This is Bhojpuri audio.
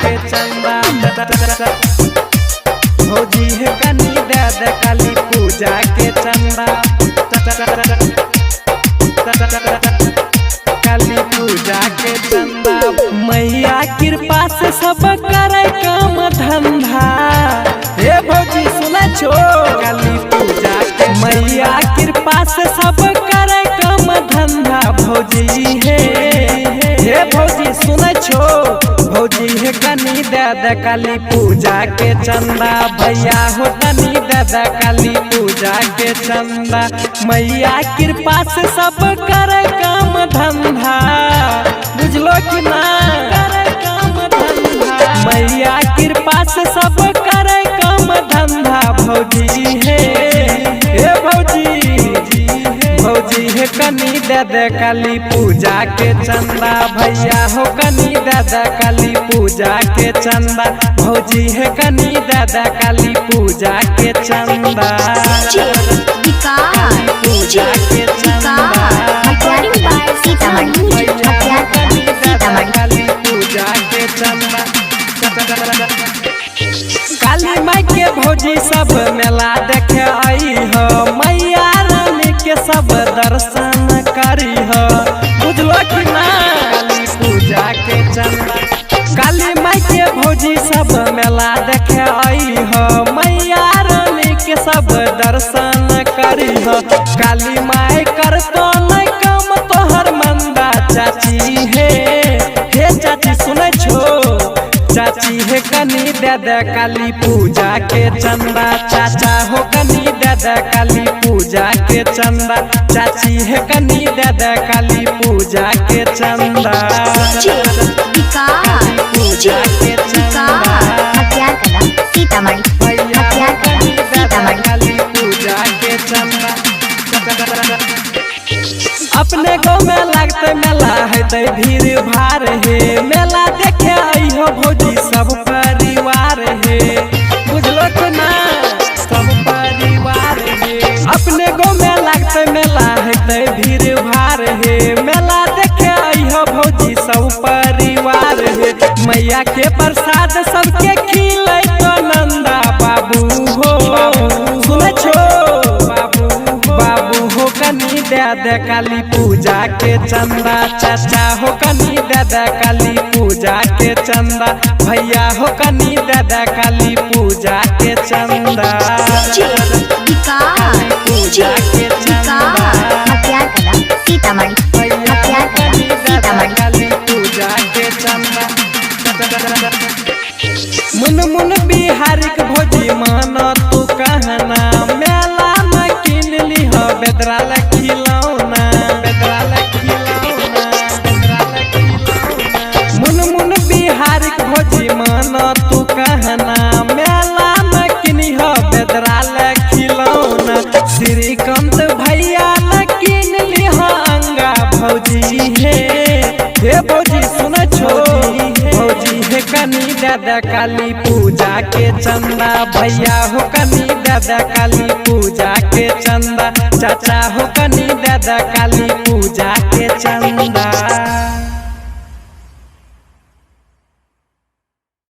के चंदा भौजी है कनी दादा काली पूजा के चंदा काली पूजा के चंदा मैया कृपा से सब करे काम धंधा। हे भौजी सुना छो काली पूजा के मैया कृपा से सब करे काम धंधा भौजी हे भौजी सुना छो भौजी है कनी दादा काली पूजा के चंदा भैया हो कनी दादा काली पूजा के चंदा मैया कृपा से सब करे काम धंधा बुझलो कि ना करे काम धंधा मैया कृपा से सब करे काम धंधा भौजी हे भौजी है कनी दादा काली पूजा के चंदा भैया हो कनी दादा काली पूजा के चंदा भौजी है कनी दादा काली पूजा के चंदा पूजा के चंदा काली पूजा के चंदा काली माई के भौजी सब मेला देखे आई हो मैया रानी के सब दर्शन करी हो बुझलो कि ना काली पूजा के चंदा काली माई के भौजी सब मेला देखे आई हो मैया रानी के सब दर्शन करी हो काली माई कर तो नहीं कम तोहर मंदा चाची हे चाची सुने छो चाची है कनी दादा काली पूजा के चंदा चाचा हो कनी दादा काली पूजा के चंदा चाची है कनी दादा काली पूजा के चंदा पूजा के चंदा भैया कनी दादा काली पूजा के चंदा अपने गाँव में लगते मेला है भीड़ भार है मेला देखे आई हो भौजी सब परिवार है बुझलो कि ना सब परिवार है अपने गाँव में लगते मेला है भीड़ भार है मेला देखे आई हो भौजी सब परिवार है मैया के प्रसाद सबके खिले तो नंदा बाबू हो सुने छो बाबू हो कनी दादा काली पूजा के चंदा चाचा हो कनी दादा काली पूजा के चंदा भैया हो कनी दादा काली पूजा के चंदा पूजा के चंदा भैया कनी दादा काली पूजा के चंदा मुन बिहारी के भौजी माना तू कहना मेला में किन ली हो बेदरा खिलौना मुन बिहारी के भौजी माना तू कहना मेला में किनी हो बेदरा खिलौना श्रीकांत भैया न किन ली हो अंगा भौजी हे भौजी सुन छो भौजी है कनी दादा काली पूजा के चंदा भैया हो कनी दादा काली पूजा के चंदा चाचा हो कनी दादा काली पूजा के चंदा।